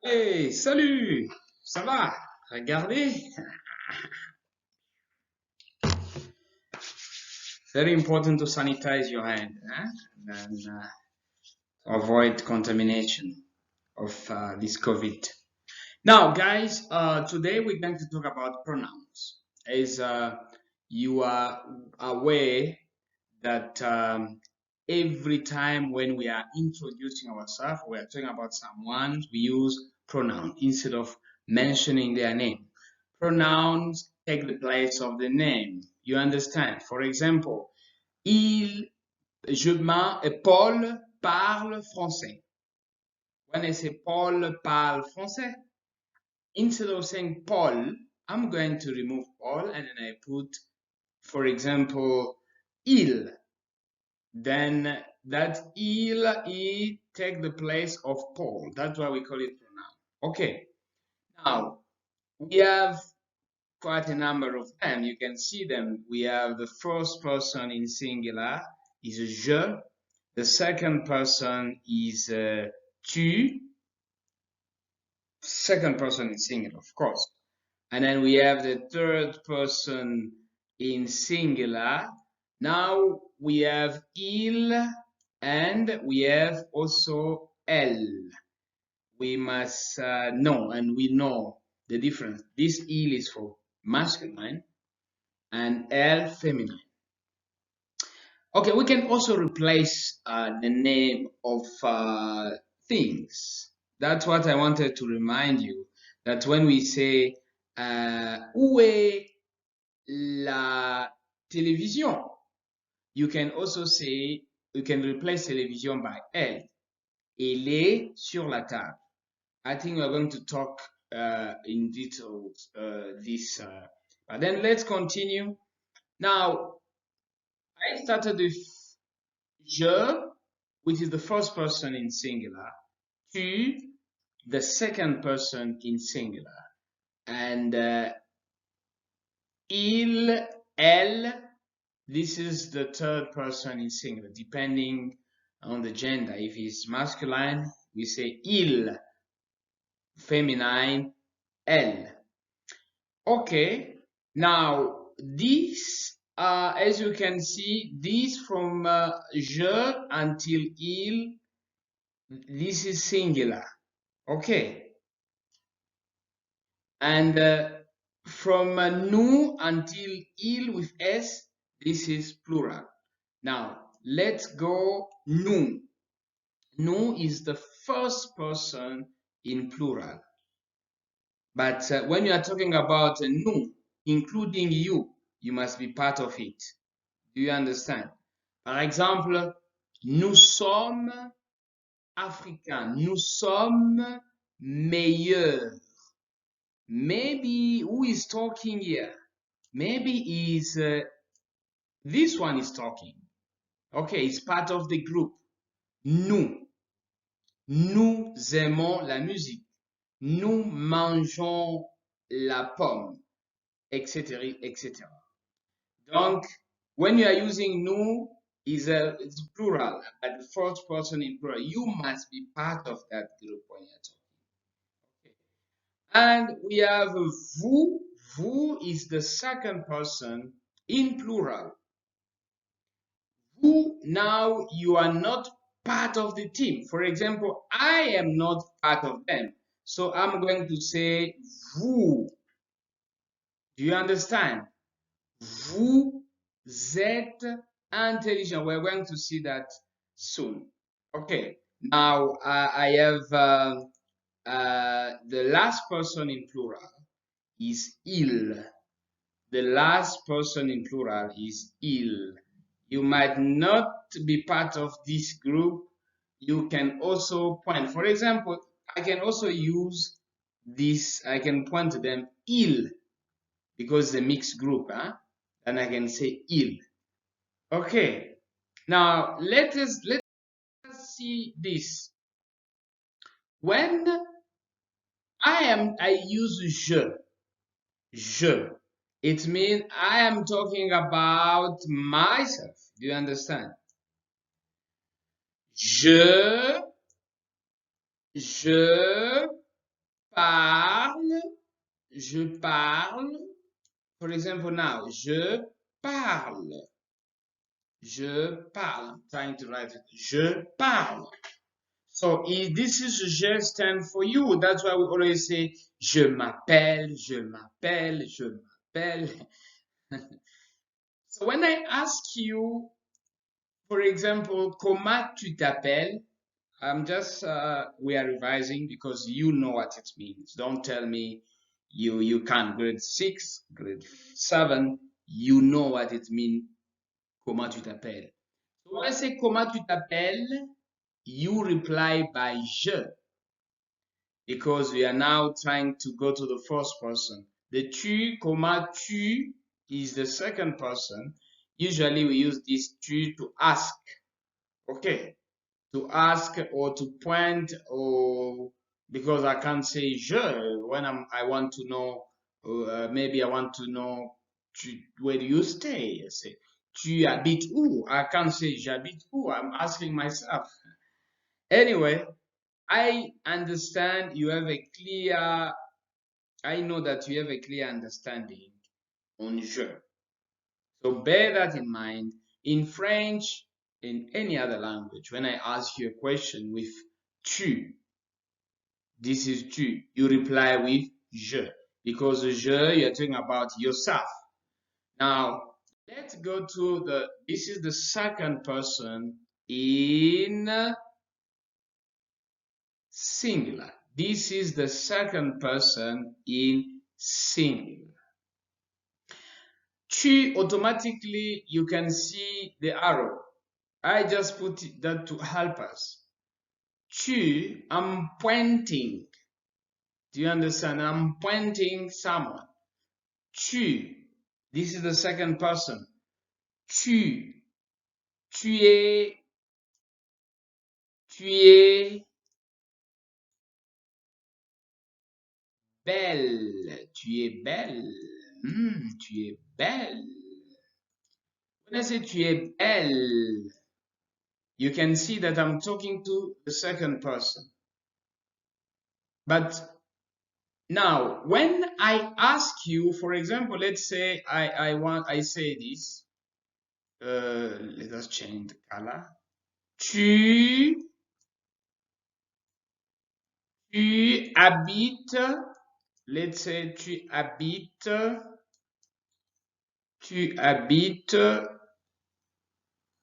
Hey, salut! Ça va? Regardez. Very important to sanitize your hand, and avoid contamination of this COVID. Now, guys, today we're going to talk about pronouns. As you are aware that every time when we are introducing ourselves, we are talking about someone, we use pronoun instead of mentioning their name. Pronouns take the place of the name. You understand? For example, Paul parle français. When I say Paul parle français, instead of saying Paul, I'm going to remove Paul and then I put, for example, il. Then that il take the place of Paul. That's why we call it pronoun. Okay. Now we have quite a number of them. You can see them. We have the first person in singular is je. The second person is tu. Second person in singular, of course. And then we have the third person in singular. Now we have il and we have also elle. We must know, and we know the difference. This il is for masculine and elle feminine. Okay, we can also replace the name of things. That's what I wanted to remind you, that when we say où est la télévision, you can also say, you can replace télévision by elle. Elle est sur la table. I think we're going to talk in details this, but then let's continue. Now, I started with je, which is the first person in singular, tu, the second person in singular, and il, elle, this is the third person in singular, depending on the gender. If it's masculine, we say il, feminine, elle. Okay, now this, as you can see, this from je until il, this is singular. Okay, and from nous until il with s, this is plural. Now let's go nous. Nous is the first person in plural. But when you are talking about nous, including you must be part of it. Do you understand? Par exemple, nous sommes africains. Nous sommes meilleurs. Maybe who is talking here? Maybe is this one is talking. Okay, it's part of the group. Nous. Nous aimons la musique. Nous mangeons la pomme, etc., etc. Donc, when you are using nous, it's plural, but the first person in plural. You must be part of that group when you're talking. Okay. And we have vous. Vous is the second person in plural. Vous, now you are not part of the team. For example, I am not part of them. So I'm going to say vous. Do you understand? Vous êtes intelligent. We're going to see that soon. Okay. Now I have the last person in plural is il. The last person in plural is il. You might not be part of this group. You can also point. For example, I can also use this. I can point to them il because it's a mixed group, huh? And I can say il. Okay. Now let us see this. When I use je. It means I am talking about myself. Do you understand? Je parle, je parle. For example, now, je parle. Je parle. I'm trying to write it. Je parle. So if this is je stand for you. That's why we always say je m'appelle, je m'appelle, je m'appelle. So when I ask you, for example, comment tu t'appelles? I'm just we are revising because you know what it means. Don't tell me you can't. Grade 6, grade 7, you know what it means. Comment tu t'appelles? So when I say comment tu t'appelles, you reply by je, because we are now trying to go to the first person. The tu, comment tu is the second person. Usually we use this tu to ask. Okay. To ask or to point, or because I can't say je when I want to know, maybe I want to know where do you stay. I say tu habites où? I can't say j'habite où. I'm asking myself. Anyway, I understand you have a clear, I know that you have a clear understanding on je. So bear that in mind. In French, in any other language, when I ask you a question with tu, this is tu, you reply with je, because je, you're talking about yourself. Now, let's go to this is the second person in singular. This is the second person in singular. Tu, automatically, you can see the arrow. I just put that to help us. Tu, I'm pointing. Do you understand? I'm pointing someone. Tu, this is the second person. Tu, tu es belle. Tu es belle. Tu es belle. When I say tu es belle, you can see that I'm talking to the second person. But now, when I ask you, for example, let's say I say this. Let us change the color. Tu habites. Let's say tu habites. Tu habites.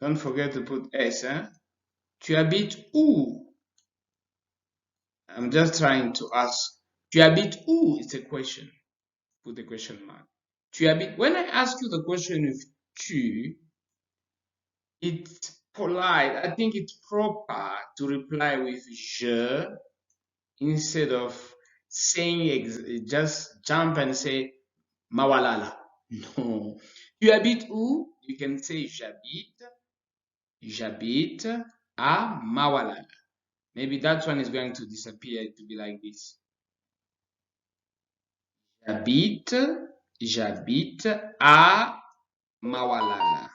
Don't forget to put S. Hein? Tu habites où? I'm just trying to ask. Tu habites où? It's a question. Put the question mark. Tu habites. When I ask you the question with tu, it's polite. I think it's proper to reply with je instead of saying just jump and say mawalala. No. Tu habites où? You can say j'habite à Mawalala. Maybe that one is going to disappear to be like this. J'habite à Mawalala.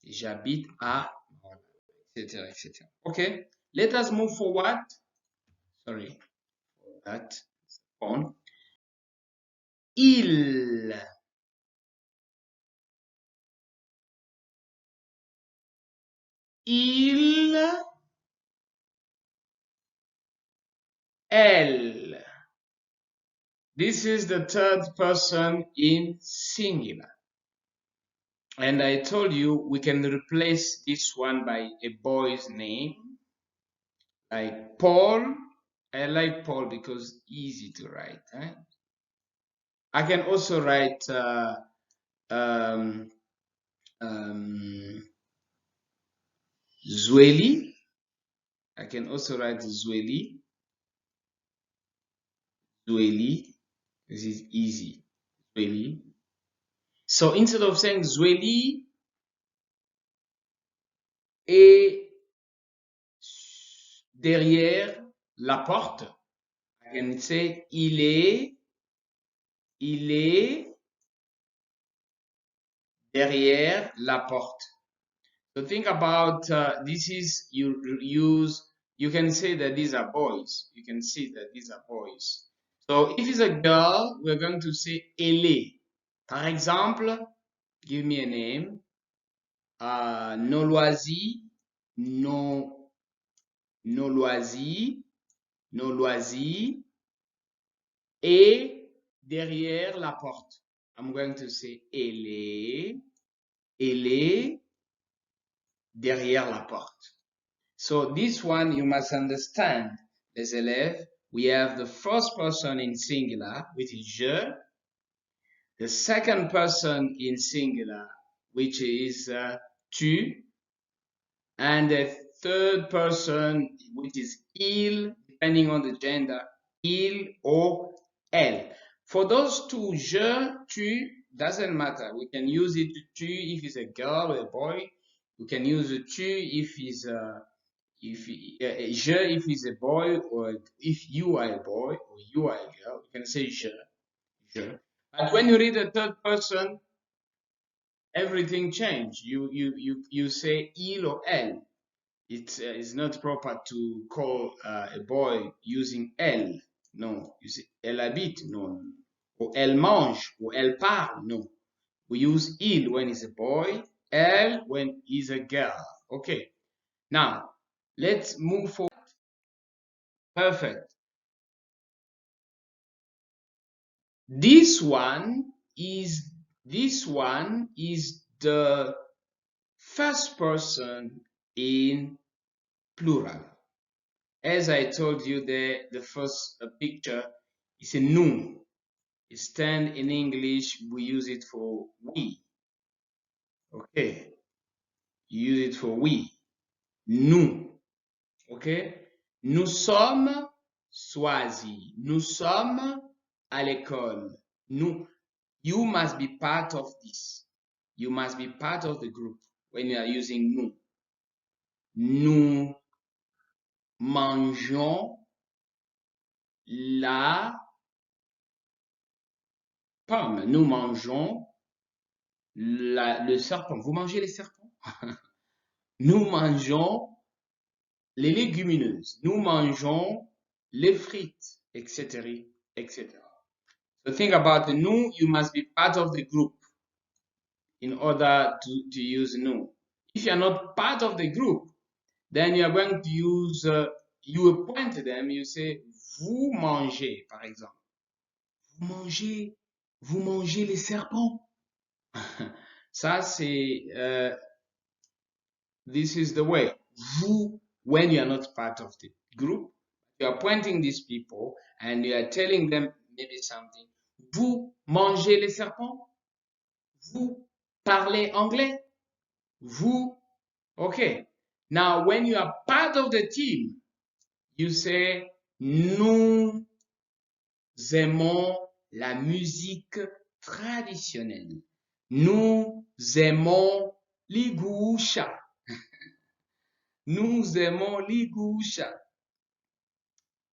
J'habite à Mawalala, etc., etc. Okay, let us move forward. Sorry for that. On. Il. Elle. This is the third person in singular. And I told you we can replace this one by a boy's name. Like Paul. I like Paul because easy to write. Right? I can also write Zweli. I can also write Zweli. Zweli. This is easy. Zweli. So instead of saying Zweli est derrière la porte, I can say il est derrière la porte. So think about this is you use you can say that these are boys. You can see that these are boys. So if it's a girl, we're going to say elle est. Par exemple, give me a name. Nos loisirs, nos loisirs, nos loisirs, et derrière la porte. I'm going to say elle est derrière la porte. So this one you must understand, les élèves. We have the first person in singular, which is je. The second person in singular, which is tu. And the third person, which is il, depending on the gender, il or elle. For those two, je, tu, doesn't matter. We can use it tu if it's a girl or a boy. We can use it tu if it's je if it's a boy, or if you are a boy or you are a girl. You can say je. But when you read a third person, everything changes. You say il or elle. It's not proper to call a boy using elle. No, you say elle habite. No. Or elle mange. Or elle parle. No. We use il when it's a boy, elle when it's a girl. Okay. Now, let's move forward. Perfect. This one is the first person in plural. As I told you, the first picture is a nous. It's stand in English, we use it for we. Okay. You use it for we. Nous. Okay. Nous sommes choisis. Nous sommes à l'école. Nous. You must be part of this. You must be part of the group when you are using nous. Nous mangeons la pomme. Nous mangeons le serpent. Vous mangez les serpents? Nous mangeons les légumineuses. Nous mangeons les frites, etc., etc. So think about the nous. You must be part of the group in order to use nous. If you are not part of the group, then you are going to use, you appoint them, you say, vous mangez, par exemple. Vous mangez les serpents. Ça, c'est, this is the way. Vous, when you are not part of the group, you are pointing these people and you are telling them maybe something. Vous mangez les serpents? Vous parlez anglais? Vous, okay. Now, when you are part of the team, you say, nous aimons la musique traditionnelle. Nous aimons l'igoucha. Nous aimons l'igoucha.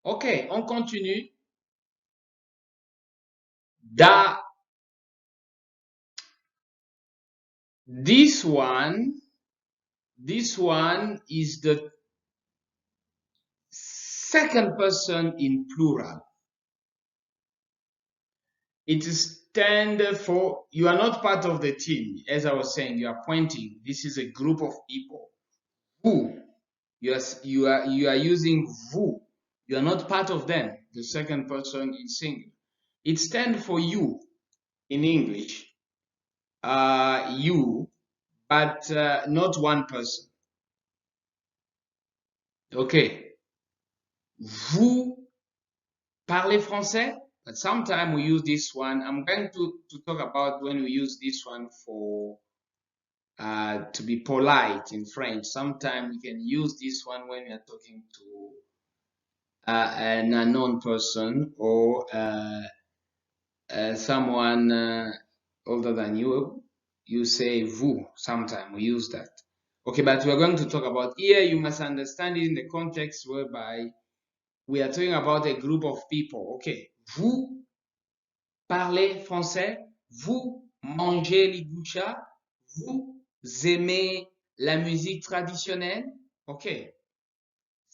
Ok, on continue. This one is the second person in plural. It stands for, you are not part of the team. As I was saying, you are pointing. This is a group of people. Vous, you are using vous. You are not part of them. The second person in singular. It stands for you in English. You, but not one person. Okay. Vous parlez français? But sometimes we use this one. I'm going to talk about when we use this one for to be polite in French. Sometimes we can use this one when we are talking to an unknown person or someone older than you. You say vous. Sometimes we use that. Okay, but we're going to talk about here. You must understand it in the context whereby we are talking about a group of people. Okay, vous parlez français, vous mangez l'igoucha, vous aimez la musique traditionnelle. Okay,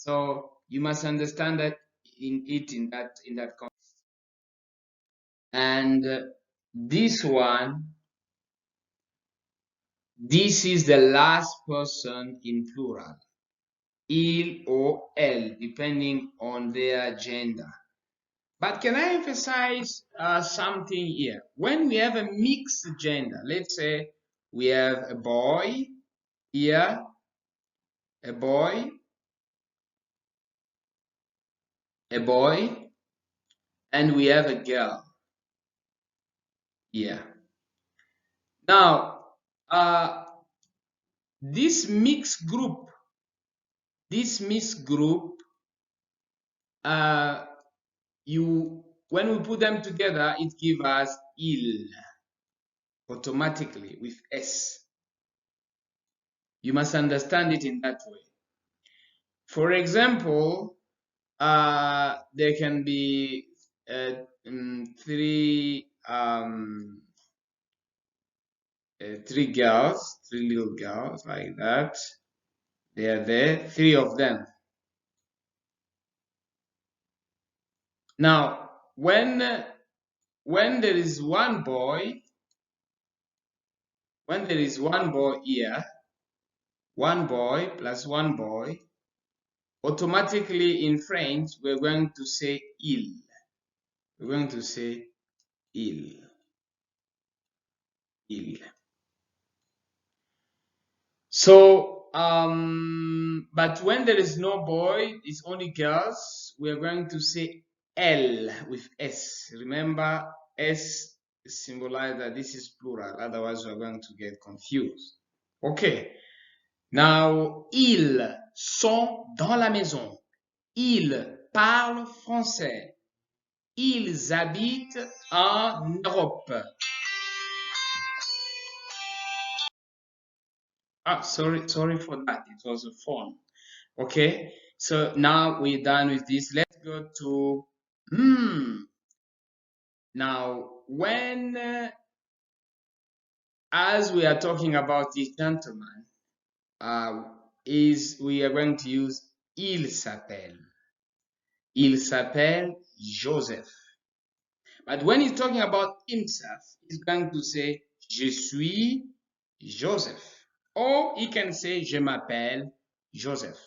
So you must understand that in that context. And this one, this is the last person in plural, il or elle, depending on their gender. But can I emphasize something here? When we have a mixed gender, let's say we have a boy here, a boy, and we have a girl here. Now, this mixed group, when we put them together, it gives us il automatically with s. You must understand it in that way. For example, there can be three little girls like that. They are there, three of them. Now, when there is one boy, here, one boy plus one boy, automatically in French, we're going to say il. We're going to say il. So, but when there is no boy, it's only girls, we are going to say L with S. Remember, S symbolizes that this is plural, otherwise we're going to get confused. Okay. Now, ils sont dans la maison. Ils parlent français. Ils habitent en Europe. Ah, sorry for that. It was a phone. Okay, so now we're done with this. Let's go to now when as we are talking about this gentleman, we are going to use il s'appelle. Il s'appelle Joseph. But when he's talking about himself, he's going to say je suis Joseph. Or he can say je m'appelle Joseph.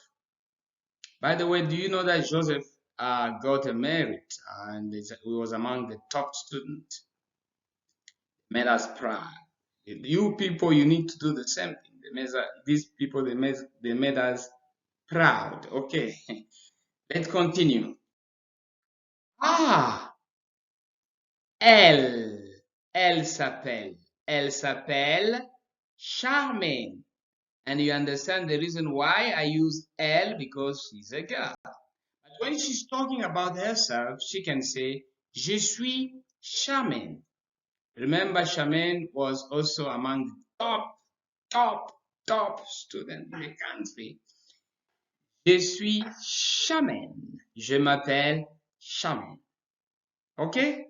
By the way, do you know that Joseph got married and he was among the top students? Made us proud. You people, you need to do the same thing. These people, they made us proud. Okay, let's continue. Ah, elle s'appelle Charmaine. And you understand the reason why I use elle, because she's a girl. But when she's talking about herself, she can say, je suis Charmaine. Remember, Charmaine was also among the top students in the country. Je suis Charmaine. Je m'appelle Charmaine. Okay?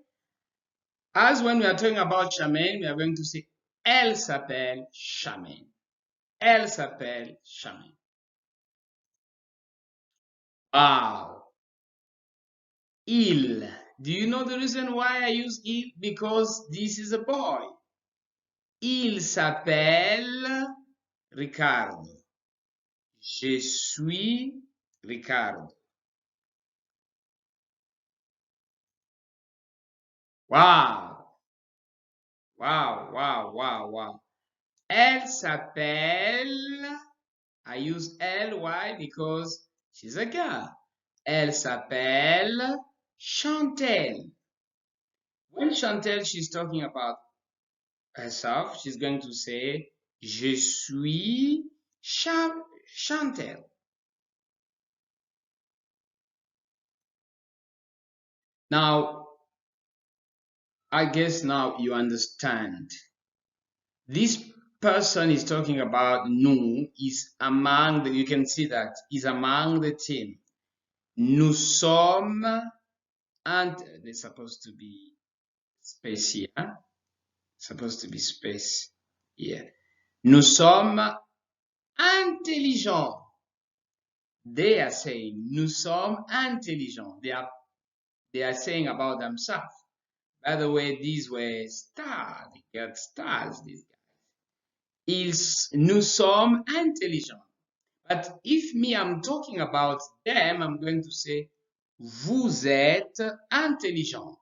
As when we are talking about Charmaine, we are going to say, elle s'appelle Charmaine. Elle s'appelle Charmaine. Wow. Il. Do you know the reason why I use il? Because this is a boy. Il s'appelle Ricardo. Je suis Ricardo. Wow. Wow. Elle s'appelle, I use elle, why? Because she's a girl. Elle s'appelle Chantel. When Chantel, she's talking about herself, she's going to say, je suis Chantel. Now, I guess now you understand. This person is talking about nous, is among you can see that, is among the team. Nous sommes, and there's supposed to be space here. Supposed to be space here. Nous sommes intelligents. they are saying nous sommes intelligents. They are saying about themselves. By the way, these were stars. They got stars, these guys. Nous sommes intelligents. But if me, I'm talking about them, I'm going to say vous êtes intelligents.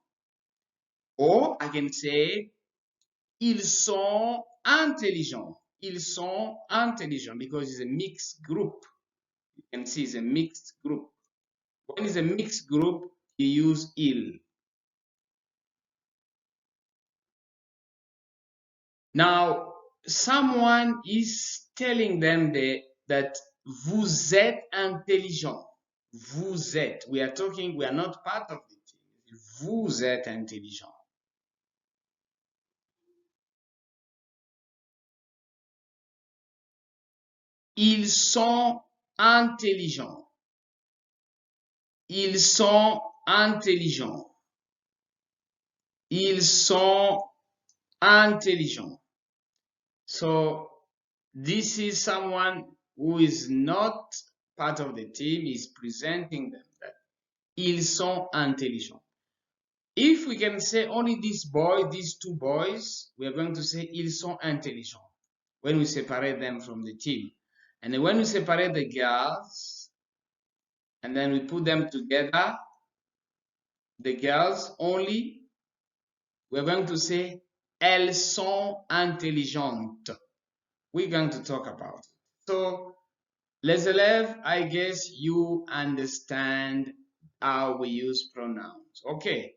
Or I can say ils sont intelligents. Ils sont intelligents because it's a mixed group. You can see it's a mixed group. When it's a mixed group, you use il. Now, someone is telling them that vous êtes intelligent. Vous êtes. We are talking, we are not part of the team. Vous êtes intelligent. Ils sont intelligents. Ils sont intelligents. Ils sont intelligents. So this is someone who is not part of the team, is presenting them that ils sont intelligents. If we can say only these boys, these two boys, we are going to say ils sont intelligents when we separate them from the team. And then when we separate the girls, and then we put them together, the girls only, we're going to say elles sont intelligentes. We're going to talk about it. So, les élèves, I guess you understand how we use pronouns. Okay.